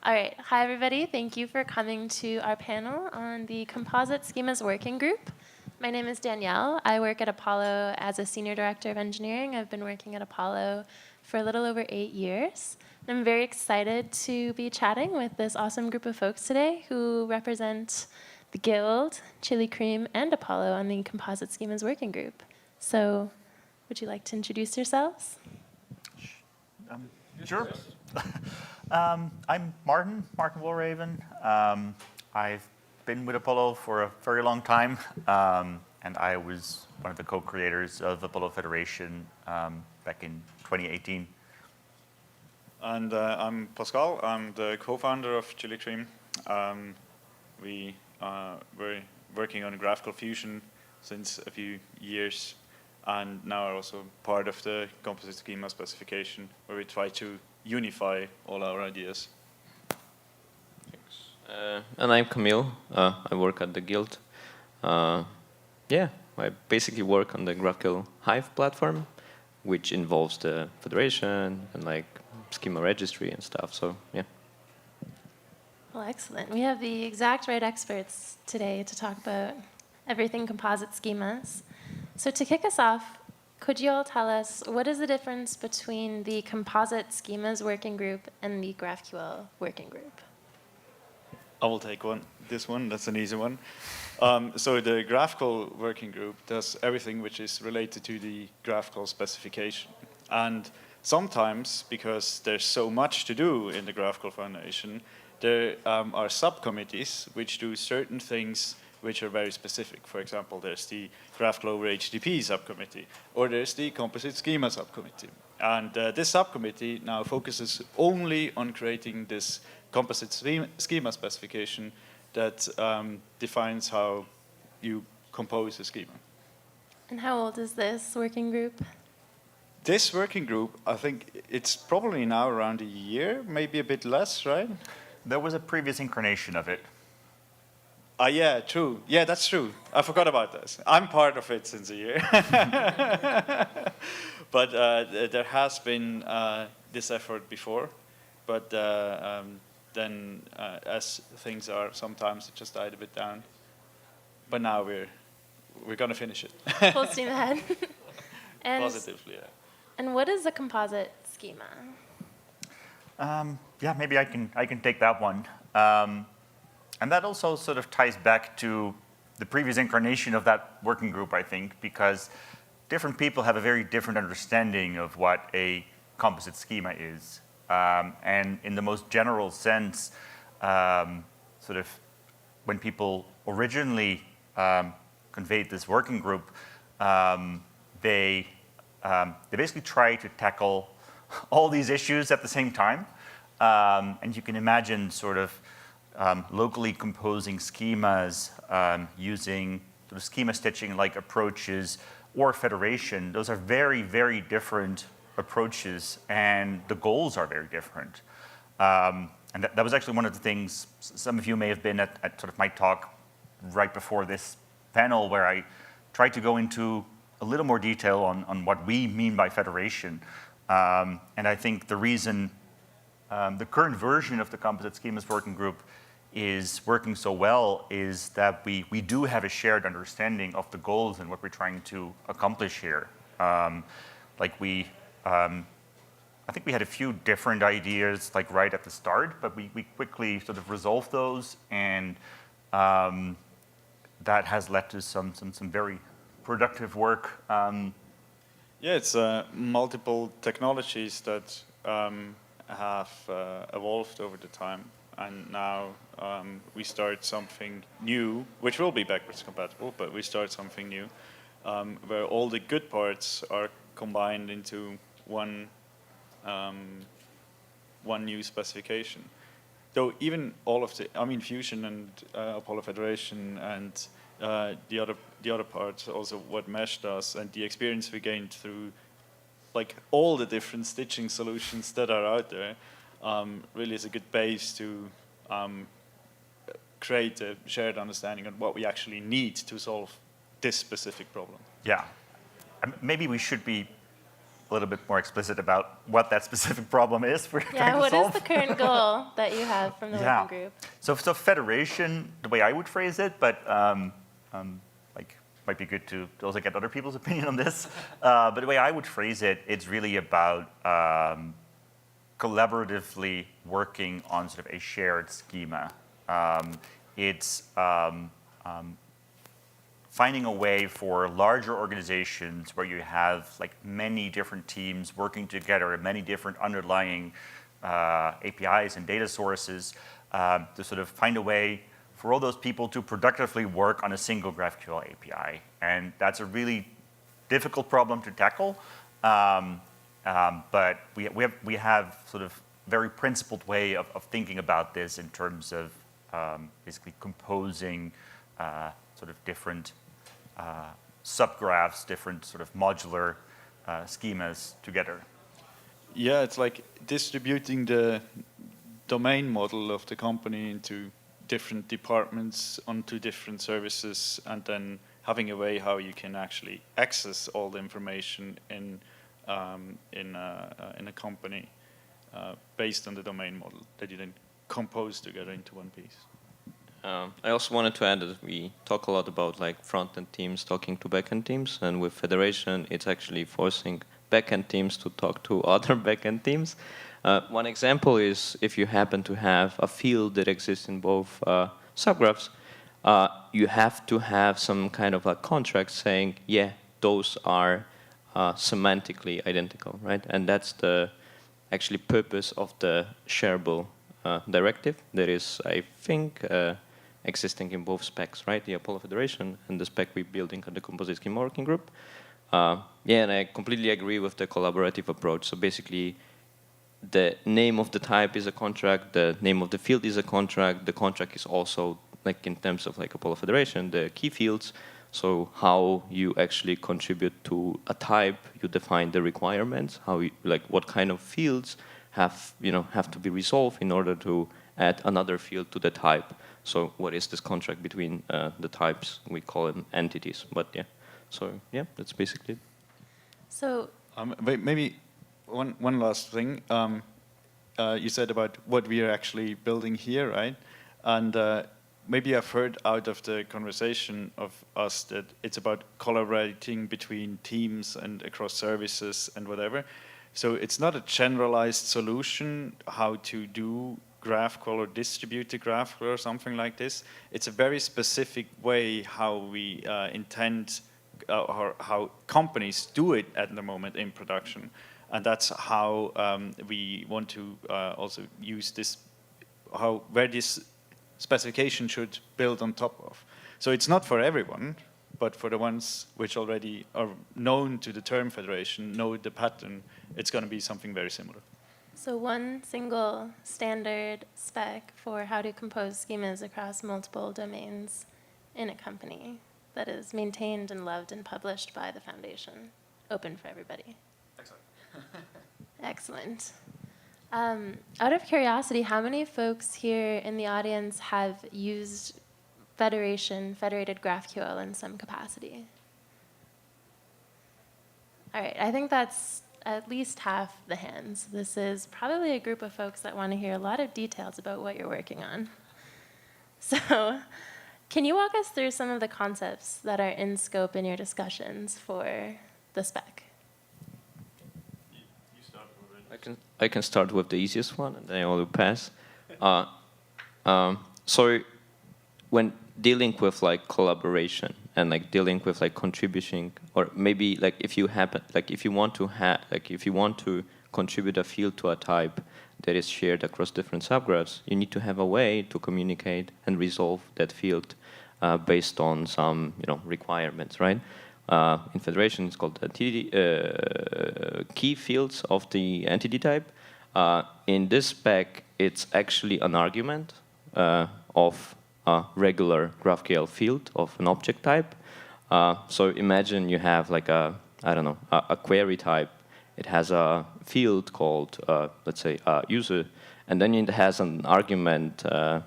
All right. Hi, everybody. Thank you for coming to our panel on the Composite Schemas Working Group. My name is Danielle. I work at Apollo as a Senior Director of Engineering. I've been working at Apollo for a little over 8 years. I'm very excited to be chatting with this awesome group of folks today who represent the Guild, ChilliCream, and Apollo on the Composite Schemas Working Group. So would you like to introduce yourselves? Sure. I'm Martin Woolraven. I've been with Apollo for a very long time, and I was one of the co-creators of Apollo Federation back in 2018. And I'm Pascal. I'm the co-founder of ChilliCream. We were working on GraphQL Fusion since a few years, and now are also part of the Composite Schema specification, where we try to unify all our ideas. Thanks. And I'm Camille. I work at the Guild. Yeah, I basically work on the GraphQL Hive platform, which involves the federation and like schema registry and stuff. So yeah. Well, excellent. We have the exact right experts today to talk about everything composite schemas. So to kick us off, could you all tell us what is the difference between the Composite Schemas Working Group and the GraphQL Working Group? I will take this one. That's an easy one. So the GraphQL Working Group does everything which is related to the GraphQL specification. And sometimes, because there's so much to do in the GraphQL Foundation, there are subcommittees which do certain things which are very specific. For example, there's the GraphQL over HTTP subcommittee, or there's the Composite Schema subcommittee. And this subcommittee now focuses only on creating this Composite Schema specification that defines how you compose a schema. And how old is this working group? This working group, I think it's probably now around a year, maybe a bit less, right? There was a previous incarnation of it. Yeah, true. Yeah, that's true. I forgot about this. I'm part of it since a year. But there has been this effort before. But then, as things are, sometimes it just died a bit down. But now we're going to finish it. Full steam ahead. And, positively, yeah. And what is a composite schema? Yeah, maybe I can take that one. And that also sort of ties back to the previous incarnation of that working group, I think, because different people have a very different understanding of what a composite schema is. And in the most general sense, sort of when people originally conveyed this working group, they basically try to tackle all these issues at the same time. And you can imagine sort of locally composing schemas using sort of schema stitching-like approaches or federation. Those are very, very different approaches, and the goals are very different. And that was actually one of the things, some of you may have been at sort of my talk right before this panel, where I tried to go into a little more detail on what we mean by federation. And I think the reason the current version of the Composite Schemas Working Group is working so well is that we do have a shared understanding of the goals and what we're trying to accomplish here. I think we had a few different ideas like right at the start, but we quickly sort of resolved those, and that has led to some very productive work. Yeah, it's multiple technologies that have evolved over the time. And now we start something new, which will be backwards compatible, but we start something new, where all the good parts are combined into one new specification. Though even all of Fusion and Apollo Federation and the other parts, also what Mesh does, and the experience we gained through like all the different stitching solutions that are out there, really is a good base to create a shared understanding of what we actually need to solve this specific problem. Yeah. Maybe we should be a little bit more explicit about what that specific problem is we're trying Yeah, to what solve. is the current goal that you have from the Yeah. working group? So federation, the way I would phrase it, but like might be good to also get other people's opinion on this. But the way I would phrase it, it's really about collaboratively working on sort of a shared schema. It's finding a way for larger organizations where you have like many different teams working together, many different underlying APIs and data sources, to sort of find a way for all those people to productively work on a single GraphQL API. And that's a really difficult problem to tackle, but we have sort of very principled way of thinking about this in terms of basically composing sort of different subgraphs, different sort of modular schemas together. Yeah, it's like distributing the domain model of the company into different departments onto different services, and then having a way how you can actually access all the information in a company based on the domain model that you then compose together into one piece. I also wanted to add that we talk a lot about like front-end teams talking to back-end teams, and with federation, it's actually forcing back-end teams to talk to other back-end teams. One example is if you happen to have a field that exists in both subgraphs, you have to have some kind of a contract saying, yeah, those are semantically identical, right? And that's the actually purpose of the shareable directive that is, I think, existing in both specs, right? The Apollo Federation and the spec we're building at the Composite Schema working group. Yeah, and I completely agree with the collaborative approach. So basically, the name of the type is a contract, the name of the field is a contract, the contract is also, like in terms of like Apollo Federation, the key fields. So how you actually contribute to a type, you define the requirements, how you, like what kind of fields have to be resolved in order to add another field to the type. So what is this contract between the types? We call them entities, but yeah. So yeah, that's basically it. So Maybe one last thing. You said about what we are actually building here, right? And maybe I've heard out of the conversation of us that it's about collaborating between teams and across services and whatever. So it's not a generalized solution how to do GraphQL or distribute the GraphQL or something like this. It's a very specific way how we intend or how companies do it at the moment in production. And that's how we want to also use this, where this specification should build on top of. So it's not for everyone, but for the ones which already are known to the term federation, know the pattern, it's going to be something very similar. So one single standard spec for how to compose schemas across multiple domains in a company that is maintained and loved and published by the foundation, open for everybody. Excellent. Excellent. Out of curiosity, how many folks here in the audience have used federated GraphQL in some capacity? All right, I think that's at least half the hands. This is probably a group of folks that want to hear a lot of details about what you're working on. So can you walk us through some of the concepts that are in scope in your discussions for the spec? I can start with the easiest one, and then I will pass. So when dealing with like collaboration and like dealing with like contributing, or maybe like if you want to contribute a field to a type that is shared across different subgraphs, you need to have a way to communicate and resolve that field based on some requirements, right? In Federation, it's called entity, key fields of the entity type. In this spec, it's actually an argument of a regular GraphQL field of an object type. So imagine you have like a query type. It has a field called, let's say, user, and then it has an argument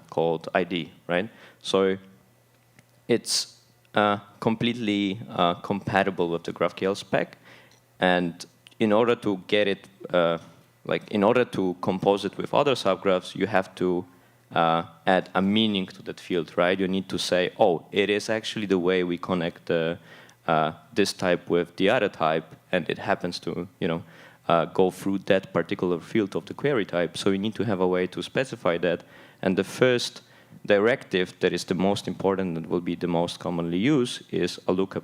called ID, right? So it's completely compatible with the GraphQL spec, and in order to get it, in order to compose it with other subgraphs, you have to add a meaning to that field, right? You need to say, oh, it is actually the way we connect this type with the other type, and it happens to, go through that particular field of the query type. So you need to have a way to specify that. And the first directive that is the most important and will be the most commonly used is a lookup.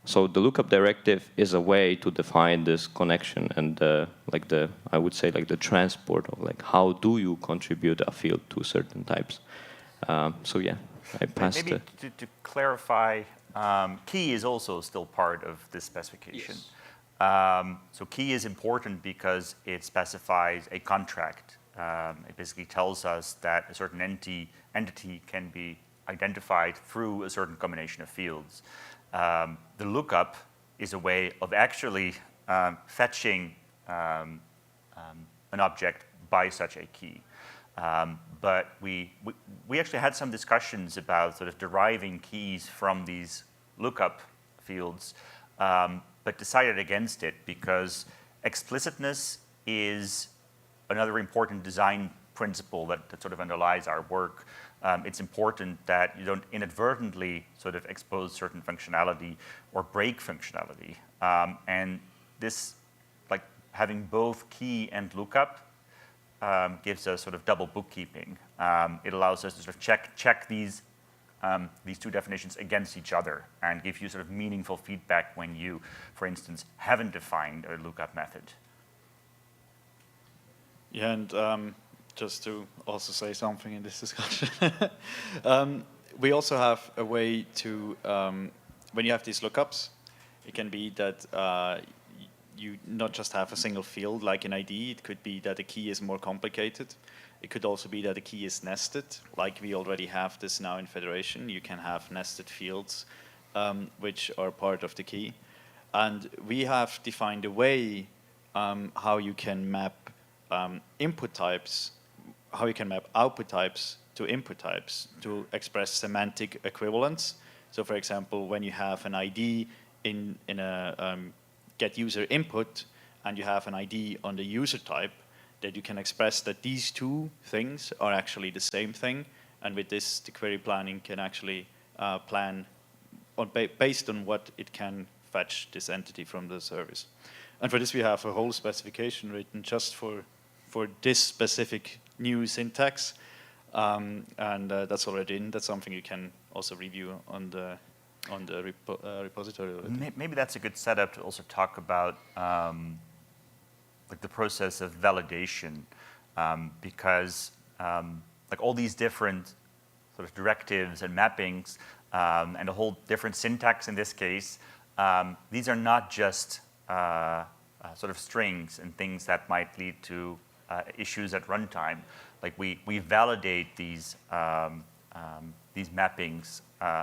So the lookup directive is a way to define this connection and I would say the transport of how do you contribute a field to certain types. So yeah, I passed. Maybe to clarify, key is also still part of this specification. Yes. So key is important because it specifies a contract. It basically tells us that a certain entity can be identified through a certain combination of fields. The lookup is a way of actually fetching an object by such a key. But we actually had some discussions about sort of deriving keys from these lookup fields, but decided against it because explicitness is another important design principle that sort of underlies our work. It's important that you don't inadvertently sort of expose certain functionality or break functionality. And this, having both key and lookup, gives us sort of double bookkeeping. It allows us to sort of check these two definitions against each other and give you sort of meaningful feedback when you, for instance, haven't defined a lookup method. Yeah, and just to also say something in this discussion, we also have a way to, when you have these lookups, it can be that you not just have a single field like an ID, it could be that the key is more complicated. It could also be that the key is nested, like we already have this now in Federation. You can have nested fields which are part of the key. And we have defined a way how you can map input types, how you can map output types to input types to express semantic equivalence. So for example, when you have an ID in a get user input and you have an ID on the user type, that you can express that these two things are actually the same thing. And with this, the query planning can actually plan based on what it can fetch this entity from the service. And for this, we have a whole specification written just for this specific new syntax. And that's already in. That's something you can also review on the repository already. Maybe that's a good setup to also talk about the process of validation, because all these different sort of directives and mappings and a whole different syntax in this case, these are not just sort of strings and things that might lead to issues at runtime. We validate these mappings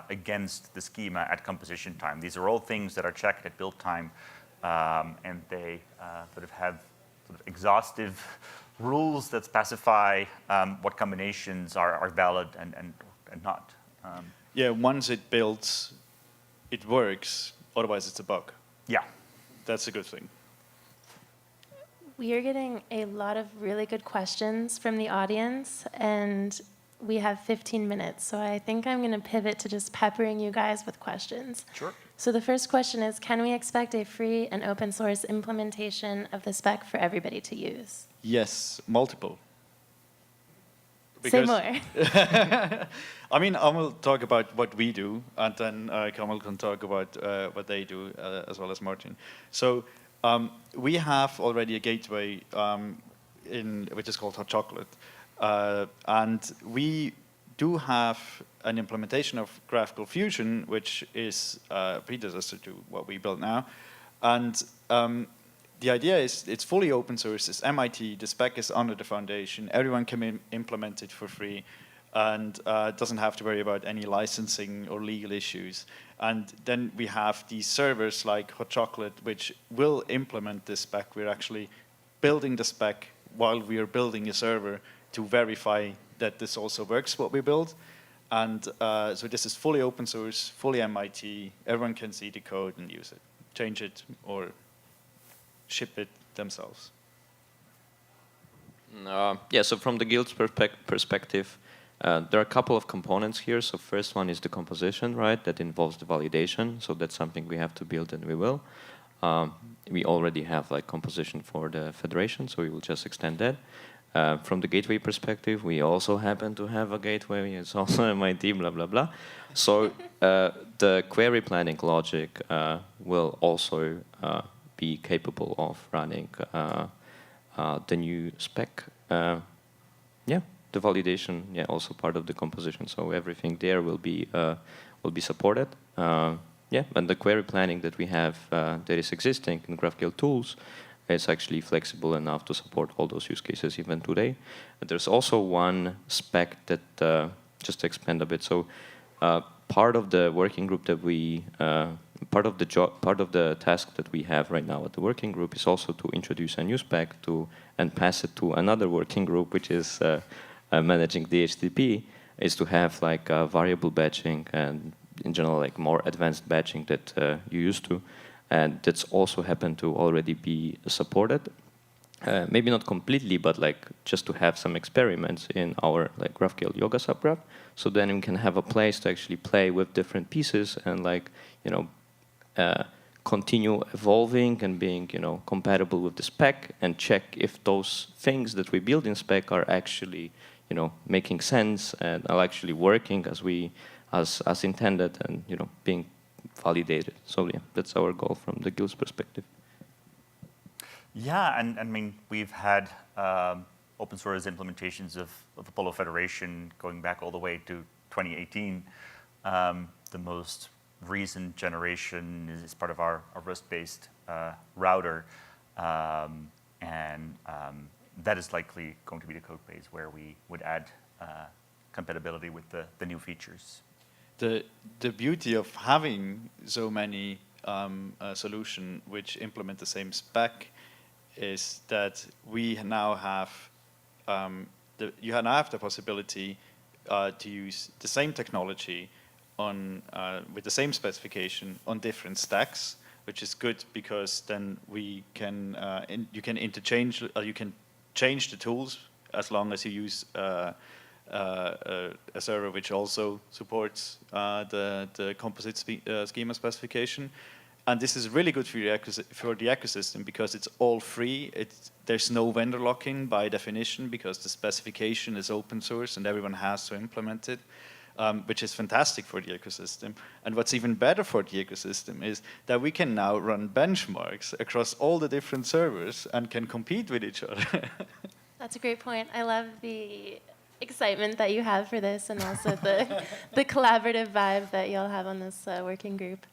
against the schema at composition time. These are all things that are checked at build time, and they sort of have sort of exhaustive rules that specify what combinations are valid and not. Yeah, once it builds, it works. Otherwise, it's a bug. Yeah. That's a good thing. We are getting a lot of really good questions from the audience, and we have 15 minutes, so I think I'm going to pivot to just peppering you guys with questions. Sure. So the first question is, can we expect a free and open source implementation of the spec for everybody to use? Yes, multiple. Say more. I mean, I will talk about what we do, and then Kamal can talk about what they do, as well as Martin. So we have already a gateway which is called Hot Chocolate. And we do have an implementation of GraphQL Fusion, which is a predecessor to what we build now. And the idea is it's fully open source. It's MIT. The spec is under the foundation. Everyone can implement it for free and doesn't have to worry about any licensing or legal issues. And then we have these servers like Hot Chocolate, which will implement this spec. We're actually building the spec while we are building a server to verify that this also works, what we build. And so this is fully open source, fully MIT. Everyone can see the code and use it, change it, or ship it themselves? Yeah, so from the guild's perspective, there are a couple of components here. So first one is the composition, right? That involves the validation. So that's something we have to build, and we will. We already have like composition for the federation, so we will just extend that. From the gateway perspective, we also happen to have a gateway. It's also MIT, blah, blah, blah. So the query planning logic will also be capable of running the new spec. Yeah, the validation, yeah, also part of the composition. So everything there will be supported. Yeah, and the query planning that we have that is existing in GraphQL tools is actually flexible enough to support all those use cases even today. And there's also one spec that, just to expand a bit, so part of the working group that we, part of the task that we have right now at the working group is also to introduce a new spec and pass it to another working group, which is managing the HTTP, is to have like variable batching and in general like more advanced batching that you used to. And that's also happened to already be supported. Maybe not completely, but like just to have some experiments in our like GraphQL Yoga subgraph. So then we can have a place to actually play with different pieces and like, you know, continue evolving and being, you know, compatible with the spec and check if those things that we build in spec are actually, you know, making sense and are actually working as intended and, you know, being validated. So yeah, that's our goal from the guild's perspective. Yeah, and I mean, we've had open source implementations of Apollo Federation going back all the way to 2018. The most recent generation is part of our Rust-based router, and that is likely going to be the code base where we would add compatibility with the new features. The beauty of having so many solutions which implement the same spec is that we now have you now have the possibility to use the same technology on with the same specification on different stacks, which is good because then we can you can interchange you can change the tools as long as you use a server which also supports the composite schema specification. And this is really good for the ecosystem because it's all free. There's no vendor lock-in by definition because the specification is open source and everyone has to implement it, which is fantastic for the ecosystem. And what's even better for the ecosystem is that we can now run benchmarks across all the different servers and can compete with each other. That's a great point. I love the excitement that you have for this and also the collaborative vibe that you'll have on this working group.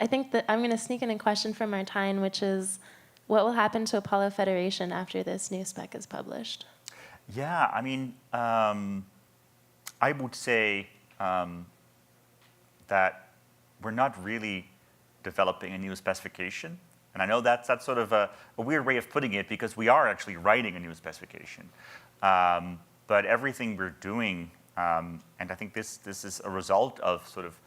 I think that I'm going to sneak in a question from Martijn, which is, what will happen to Apollo Federation after this new spec is published? Yeah, I mean, I would say that we're not really developing a new specification. And I know that's sort of a weird way of putting it because we are actually writing a new specification. But everything we're doing, and I think this is a result of sort of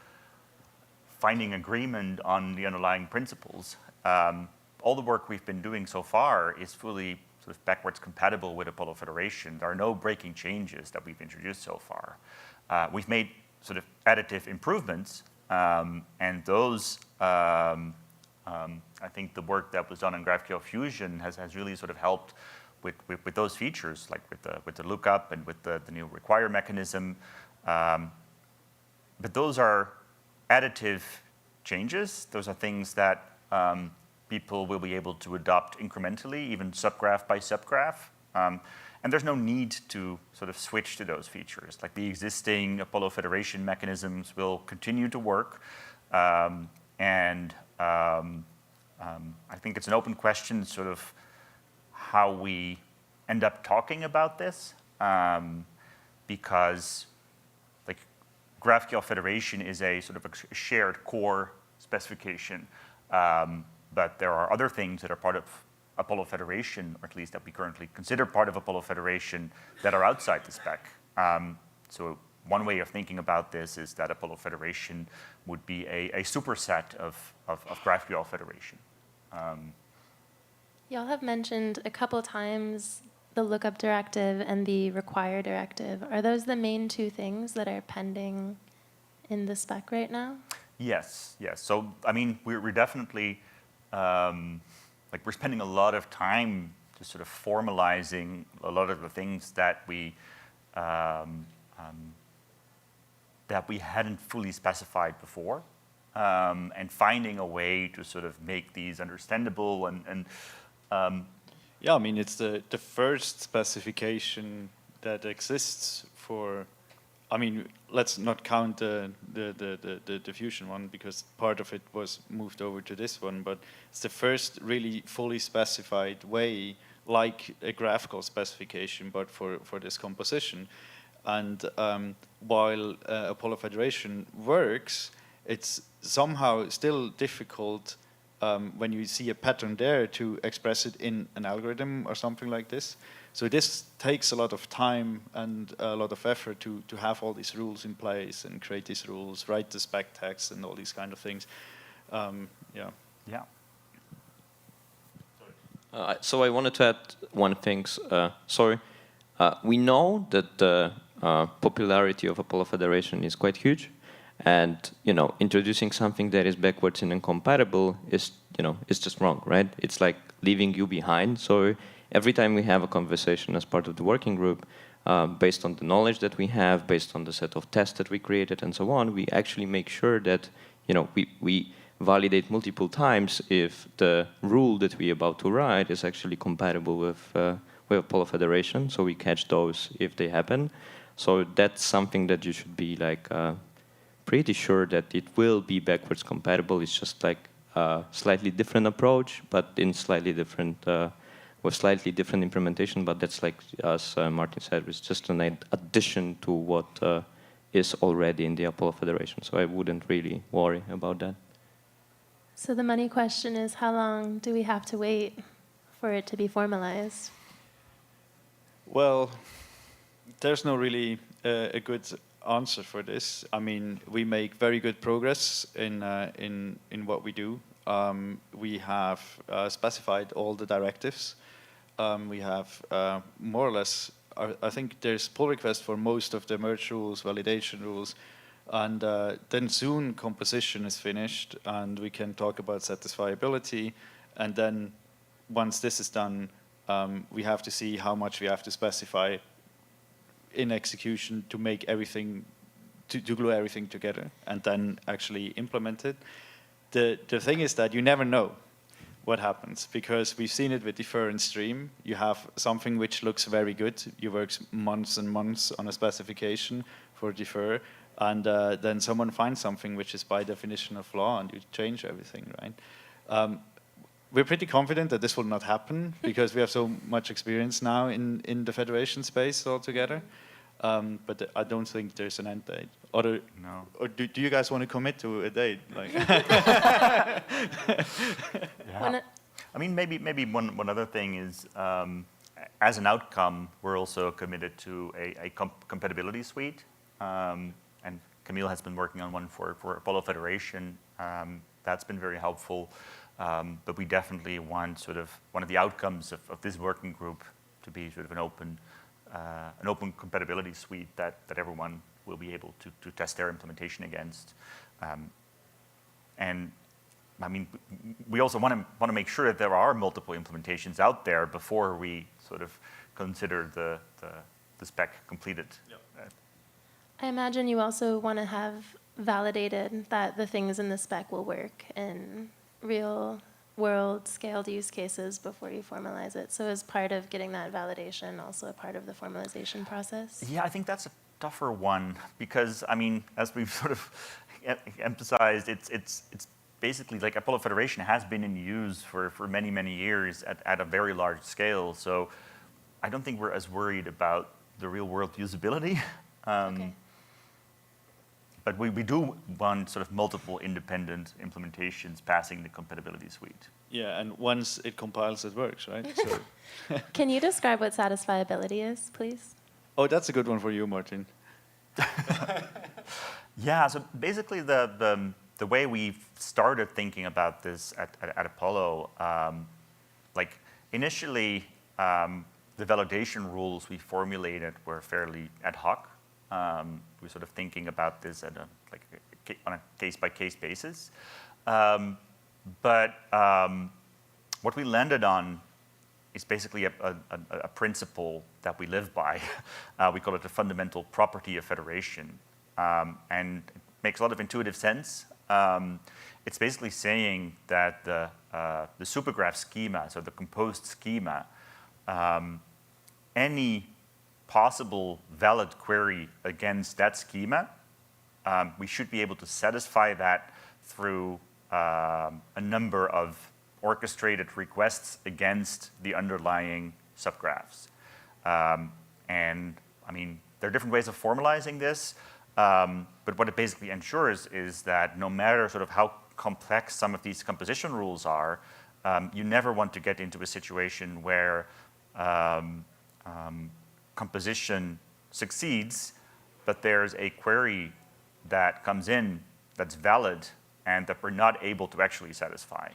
finding agreement on the underlying principles. All the work we've been doing so far is fully sort of backwards compatible with Apollo Federation. There are no breaking changes that we've introduced so far. We've made sort of additive improvements, and those, I think the work that was done in GraphQL Fusion has really sort of helped with those features, like with the lookup and with the new require mechanism. But those are additive changes. Those are things that people will be able to adopt incrementally, even subgraph by subgraph. And there's no need to sort of switch to those features. Like the existing Apollo Federation mechanisms will continue to work. And I think it's an open question sort of how we end up talking about this, because like GraphQL Federation is a sort of a shared core specification, but there are other things that are part of Apollo Federation, or at least that we currently consider part of Apollo Federation, that are outside the spec. So one way of thinking about this is that Apollo Federation would be a superset of GraphQL Federation. Y'all have mentioned a couple times the lookup directive and the require directive. Are those the main two things that are pending in the spec right now? Yes, yes. So, I mean, we're definitely, like, we're spending a lot of time just sort of formalizing a lot of the things that we hadn't fully specified before, and finding a way to sort of make these understandable and Yeah, I mean, it's the first specification that exists for, I mean, let's not count the Fusion one because part of it was moved over to this one, but it's the first really fully specified way, like a GraphQL specification, but for this composition. And while Apollo Federation works, it's somehow still difficult when you see a pattern there to express it in an algorithm or something like this. So this takes a lot of time and a lot of effort to have all these rules in place and create these rules, write the spec text and all these kind of things. Yeah. yeah. So I wanted to add one thing. We know that the popularity of Apollo Federation is quite huge, and introducing something that is backwards and incompatible is just wrong, right? It's like leaving you behind. So every time we have a conversation as part of the working group, based on the knowledge that we have, based on the set of tests that we created, and so on, we actually make sure that we validate multiple times if the rule that we're about to write is actually compatible with Apollo Federation. So we catch those if they happen. So that's something that you should be like pretty sure that it will be backwards compatible. It's just like a slightly different approach, but in slightly different with slightly different implementation. But that's like, as Martin said, it's just an addition to what is already in the Apollo Federation. So I wouldn't really worry about that. So the money question is, how long do we have to wait for it to be formalized? Well, there's no really a good answer for this. I mean, we make very good progress in what we do. We have specified all the directives. We have more or less, I think there's pull requests for most of the merge rules, validation rules, and then soon composition is finished and we can talk about satisfiability. And then once this is done, we have to see how much we have to specify in execution to make everything, to glue everything together and then actually implement it. The thing is that you never know what happens because we've seen it with defer and stream. You have something which looks very good. You work months and months on a specification for defer, and then someone finds something which is by definition a flaw and you change everything, right? We're pretty confident that this will not happen because we have so much experience now in the federation space altogether. But I don't think there's an end date. No. Or do you guys want to commit to a date? Like Yeah. When I mean, maybe one other thing is, as an outcome, we're also committed to a compatibility suite. And Camille has been working on one for Apollo Federation. That's been very helpful. But we definitely want sort of one of the outcomes of this working group to be sort of an open compatibility suite that everyone will be able to test their implementation against. And I mean, we also want to make sure that there are multiple implementations out there before we sort of consider the spec completed. Yep. I imagine you also want to have validated that the things in the spec will work in real world scaled use cases before you formalize it. So is part of getting that validation also a part of the formalization process? Yeah, I think that's a tougher one because, I mean, as we've sort of emphasized, it's basically like Apollo Federation has been in use for many, many years at a very large scale. So I don't think we're as worried about the real world usability. Okay. But we do want sort of multiple independent implementations passing the compatibility suite. yeah, and once it compiles, it works, right? So. Can you describe what satisfiability is, please? Oh, that's a good one for you, Martin. Yeah, so basically the way we've started thinking about this at Apollo, like initially, the validation rules we formulated were fairly ad hoc. We're sort of thinking about this at on a case-by-case basis. But what we landed on is basically a principle that we live by. We call it the fundamental property of federation. And it makes a lot of intuitive sense. It's basically saying that the supergraph schema, so the composed schema, any possible valid query against that schema, we should be able to satisfy that through a number of orchestrated requests against the underlying subgraphs. And I mean, there are different ways of formalizing this, but what it basically ensures is that no matter sort of how complex some of these composition rules are, you never want to get into a situation where composition succeeds, but there's a query that comes in that's valid and that we're not able to actually satisfy.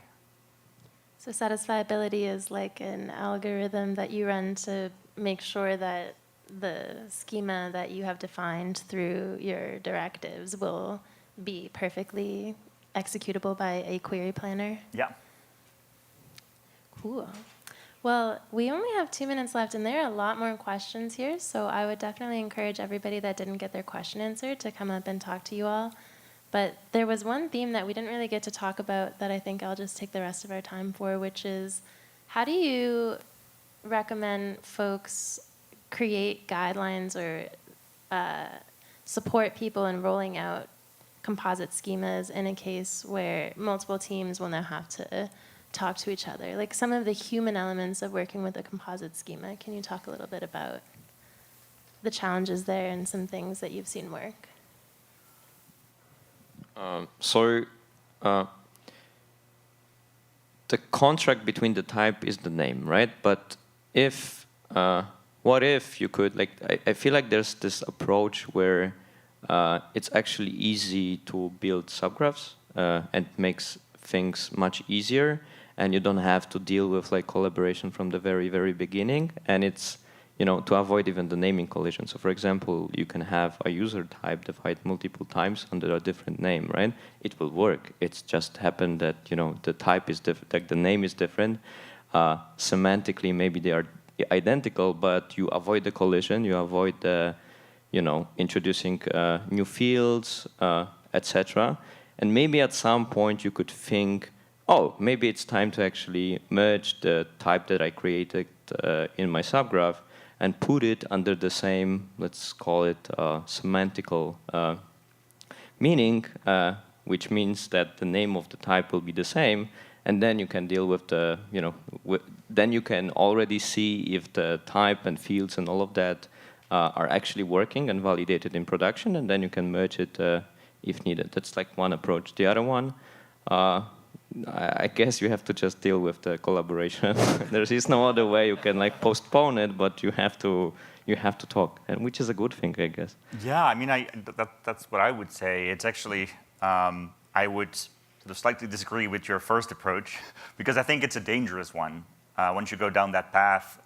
So satisfiability is like an algorithm that you run to make sure that the schema that you have defined through your directives will be perfectly executable by a query planner? Yeah. Cool. Well, we only have 2 minutes left, and there are a lot more questions here, so I would definitely encourage everybody that didn't get their question answered to come up and talk to you all. But there was one theme that we didn't really get to talk about that I think I'll just take the rest of our time for, which is how do you recommend folks create guidelines or support people in rolling out composite schemas in a case where multiple teams will now have to talk to each other? Like some of the human elements of working with a composite schema. Can you talk a little bit about the challenges there and some things that you've seen work? The contract between the type is the name, right? But if, what if you could, like, I feel like there's this approach where it's actually easy to build subgraphs and makes things much easier, and you don't have to deal with like collaboration from the very, very beginning, and it's, you know, to avoid even the naming collision. So for example, you can have a user type defined multiple times under a different name, right? It will work. It's just happened that, you know, the type is different, like the name is different. Semantically, maybe they are identical, but you avoid the collision, you avoid the, you know, introducing new fields, etc. And maybe at some point you could think, oh, maybe it's time to actually merge the type that I created in my subgraph and put it under the same, let's call it semantical meaning, which means that the name of the type will be the same, and then you can deal with the, you know, then you can already see if the type and fields and all of that are actually working and validated in production, and then you can merge it if needed. That's like one approach. The other one, I guess you have to just deal with the collaboration. There is no other way you can like postpone it, but you have to talk, and which is a good thing, I guess. Yeah, I mean, that's what I would say. It's actually, I would sort of slightly disagree with your first approach, because I think it's a dangerous one. Once you go down that path,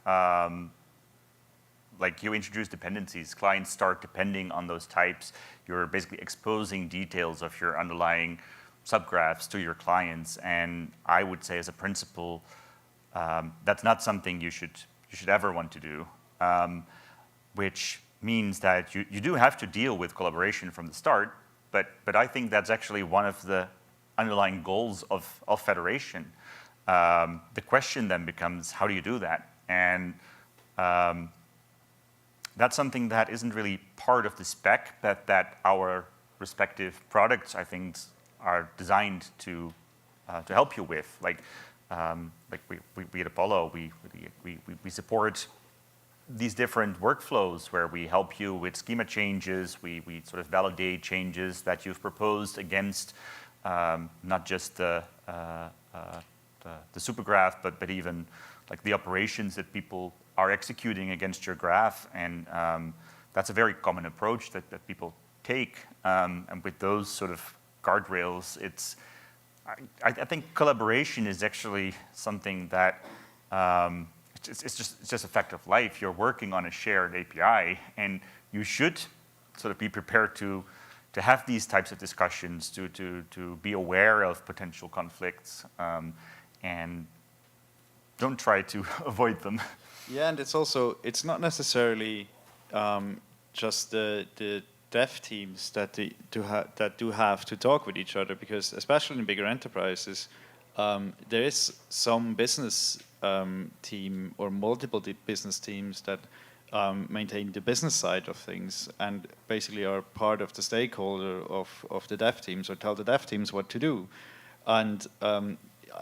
like you introduce dependencies, clients start depending on those types. You're basically exposing details of your underlying subgraphs to your clients, and I would say as a principle, that's not something you should ever want to do, which means that you do have to deal with collaboration from the start, but I think that's actually one of the underlying goals of federation. The question then becomes, how do you do that? And that's something that isn't really part of the spec, but that our respective products, I think, are designed to help you with. Like we at Apollo, we support these different workflows where we help you with schema changes. We sort of validate changes that you've proposed against not just the supergraph, but even like the operations that people are executing against your graph, and that's a very common approach that people take. And with those sort of guardrails, I think collaboration is actually something that It's just a fact of life. You're working on a shared API, and you should sort of be prepared to have these types of discussions, to be aware of potential conflicts, and don't try to avoid them. Yeah, and it's not necessarily just the dev teams that do have to talk with each other, because especially in bigger enterprises, there is some business team or multiple business teams that maintain the business side of things and basically are part of the stakeholder of the dev teams, or tell the dev teams what to do. And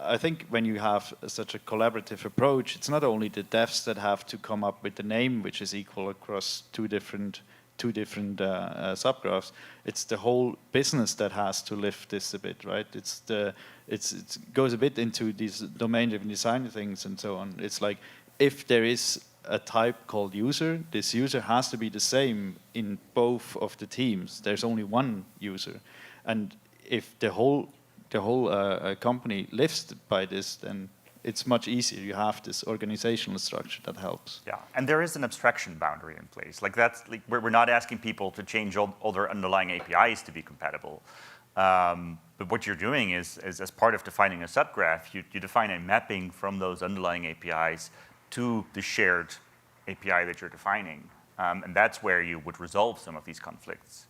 I think when you have such a collaborative approach, it's not only the devs that have to come up with the name which is equal across two different subgraphs. It's the whole business that has to lift this a bit, right? It goes a bit into these domain-driven design things and so on. It's like, if there is a type called user, this user has to be the same in both of the teams. There's only one user, and if the whole company lives by this, then it's much easier. You have this organizational structure that helps. Yeah, and there is an abstraction boundary in place. Like that's like we're not asking people to change all their underlying APIs to be compatible. But what you're doing is as part of defining a subgraph, you define a mapping from those underlying APIs to the shared API that you're defining. And that's where you would resolve some of these conflicts.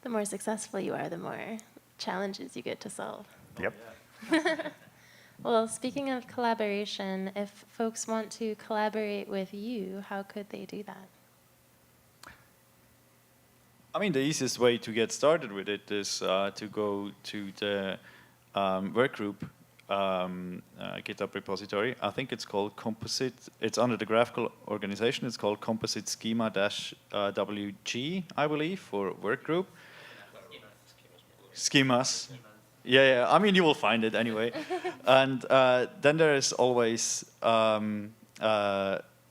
The more successful you are, the more challenges you get to solve. Yep. Well, speaking of collaboration, if folks want to collaborate with you, how could they do that? I mean, the easiest way to get started with it is to go to the workgroup GitHub repository. I think it's called Composite. It's under the GraphQL organization. It's called Composite Schema-WG, I believe, for workgroup. Schemas. Yeah. I mean, you will find it anyway. And then there is always an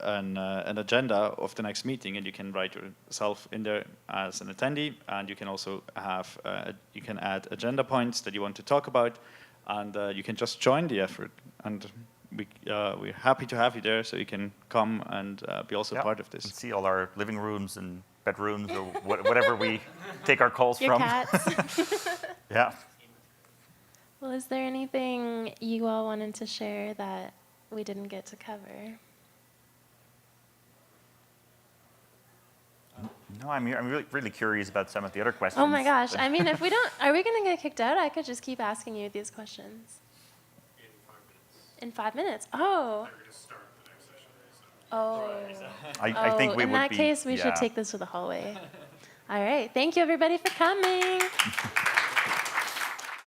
agenda of the next meeting, and you can write yourself in there as an attendee, and you can also have you can add agenda points that you want to talk about, and you can just join the effort. And we're happy to have you there, so you can come and be also part of this. And see all our living rooms and bedrooms or whatever we take our calls Your from. cats. Yeah. Well, is there anything you all wanted to share that we didn't get to cover? No, I'm really curious about some of the other questions. Oh my gosh. I mean, if we don't, are we going to get kicked out? I could just keep asking you these questions. In 5 minutes? Oh. Oh. I think we would be. In that case, we should take this to the hallway. All right. Thank you, everybody, for coming.